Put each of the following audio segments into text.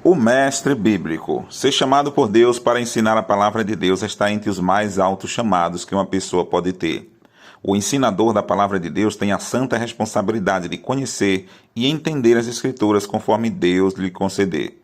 O mestre bíblico. Ser chamado por Deus para ensinar a palavra de Deus está entre os mais altos chamados que uma pessoa pode ter. O ensinador da palavra de Deus tem a santa responsabilidade de conhecer e entender as Escrituras conforme Deus lhe conceder.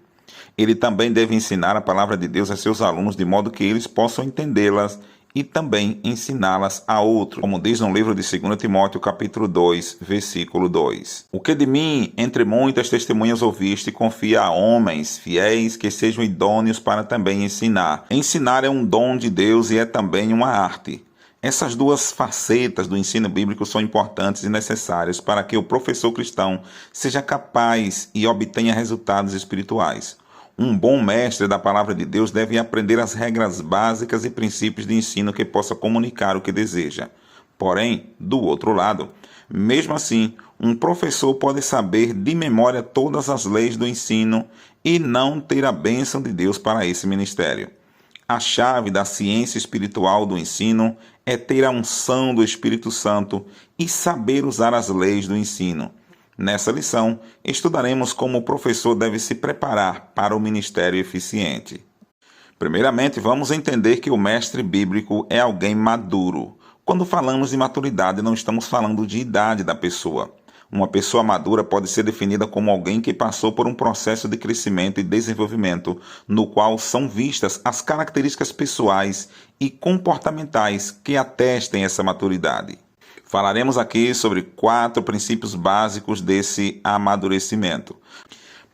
Ele também deve ensinar a palavra de Deus a seus alunos de modo que eles possam entendê-las e também ensiná-las a outros, como diz no livro de 2 Timóteo, capítulo 2, versículo 2. O que de mim, entre muitas testemunhas ouviste, confia a homens fiéis que sejam idôneos para também ensinar. Ensinar é um dom de Deus e é também uma arte. Essas duas facetas do ensino bíblico são importantes e necessárias para que o professor cristão seja capaz e obtenha resultados espirituais. Um bom mestre da palavra de Deus deve aprender as regras básicas e princípios de ensino que possa comunicar o que deseja. Porém, do outro lado, mesmo assim, um professor pode saber de memória todas as leis do ensino e não ter a bênção de Deus para esse ministério. A chave da ciência espiritual do ensino é ter a unção do Espírito Santo e saber usar as leis do ensino. Nessa lição, estudaremos como o professor deve se preparar para o ministério eficiente. Primeiramente, vamos entender que o mestre bíblico é alguém maduro. Quando falamos de maturidade, não estamos falando de idade da pessoa. Uma pessoa madura pode ser definida como alguém que passou por um processo de crescimento e desenvolvimento, no qual são vistas as características pessoais e comportamentais que atestem essa maturidade. Falaremos aqui sobre 4 princípios básicos desse amadurecimento.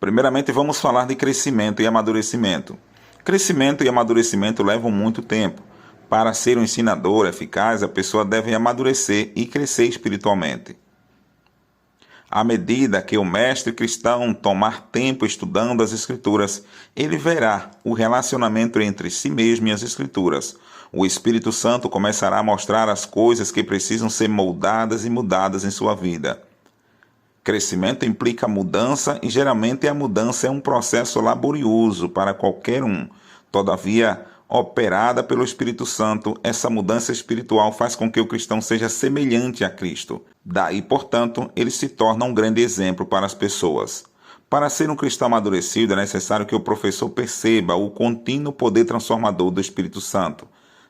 Primeiramente, vamos falar de crescimento e amadurecimento. Crescimento e amadurecimento levam muito tempo. Para ser um ensinador eficaz, a pessoa deve amadurecer e crescer espiritualmente. À medida que o mestre cristão tomar tempo estudando as Escrituras, ele verá o relacionamento entre si mesmo e as Escrituras. O Espírito Santo começará a mostrar as coisas que precisam ser moldadas e mudadas em sua vida. Crescimento implica mudança e geralmente a mudança é um processo laborioso para qualquer um. Todavia, operada pelo Espírito Santo, essa mudança espiritual faz com que o cristão seja semelhante a Cristo. Daí, portanto, ele se torna um grande exemplo para as pessoas. Para ser um cristão amadurecido, é necessário que o professor perceba o contínuo poder transformador do Espírito Santo.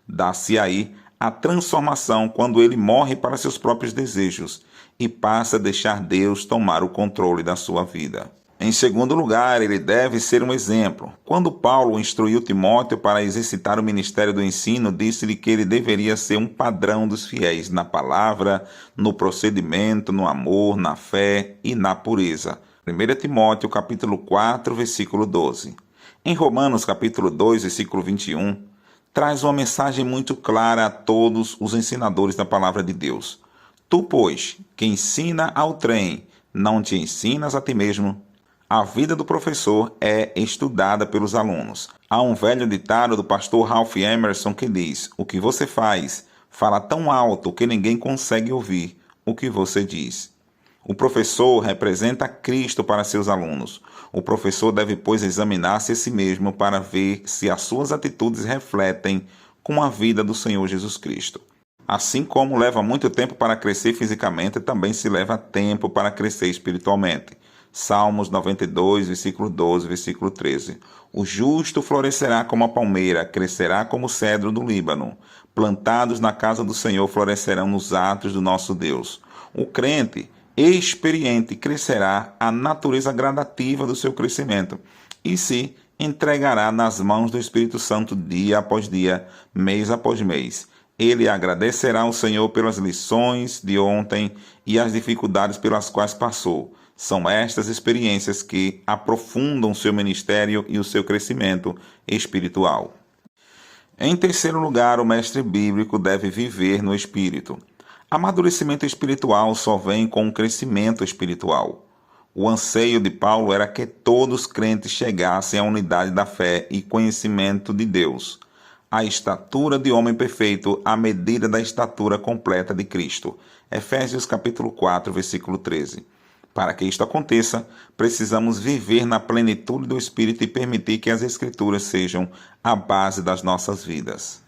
Dá-se aí a transformação quando ele morre para seus próprios desejos e passa a deixar Deus tomar o controle da sua vida. Em segundo lugar, ele deve ser um exemplo. Quando Paulo instruiu Timóteo para exercitar o ministério do ensino, disse-lhe que ele deveria ser um padrão dos fiéis na palavra, no procedimento, no amor, na fé e na pureza. 1 Timóteo, capítulo 4, versículo 12. Em Romanos, capítulo 2, versículo 21, traz uma mensagem muito clara a todos os ensinadores da palavra de Deus. Tu, pois, que ensina ao trem, não te ensinas a ti mesmo? A vida do professor é estudada pelos alunos. Há um velho ditado do pastor Ralph Emerson que diz: o que você faz, fala tão alto que ninguém consegue ouvir o que você diz. O professor representa Cristo para seus alunos. O professor deve, pois, examinar-se a si mesmo para ver se as suas atitudes refletem com a vida do Senhor Jesus Cristo. Assim como leva muito tempo para crescer fisicamente, também se leva tempo para crescer espiritualmente. Salmos 92, versículo 12, versículo 13. O justo florescerá como a palmeira, crescerá como o cedro do Líbano. Plantados na casa do Senhor, florescerão nos atos do nosso Deus. O crente experiente crescerá a natureza gradativa do seu crescimento e se entregará nas mãos do Espírito Santo dia após dia, mês após mês. Ele agradecerá ao Senhor pelas lições de ontem e as dificuldades pelas quais passou. São estas experiências que aprofundam seu ministério e o seu crescimento espiritual. Em terceiro lugar, o mestre bíblico deve viver no Espírito. Amadurecimento espiritual só vem com um crescimento espiritual. O anseio de Paulo era que todos os crentes chegassem à unidade da fé e conhecimento de Deus, a estatura de homem perfeito, à medida da estatura completa de Cristo. Efésios capítulo 4, versículo 13. Para que isto aconteça, precisamos viver na plenitude do Espírito e permitir que as Escrituras sejam a base das nossas vidas.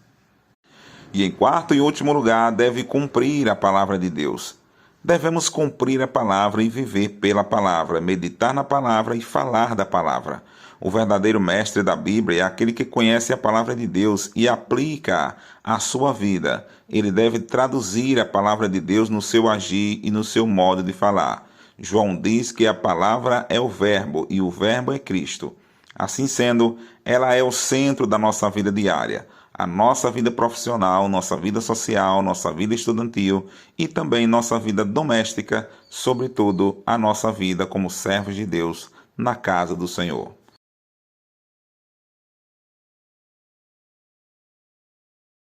E em quarto e último lugar, deve cumprir a palavra de Deus. Devemos cumprir a palavra e viver pela palavra, meditar na palavra e falar da palavra. O verdadeiro mestre da Bíblia é aquele que conhece a palavra de Deus e aplica à sua vida. Ele deve traduzir a palavra de Deus no seu agir e no seu modo de falar. João diz que a palavra é o verbo e o verbo é Cristo. Assim sendo, ela é o centro da nossa vida diária, a nossa vida profissional, nossa vida social, nossa vida estudantil e também nossa vida doméstica, sobretudo a nossa vida como servos de Deus na casa do Senhor.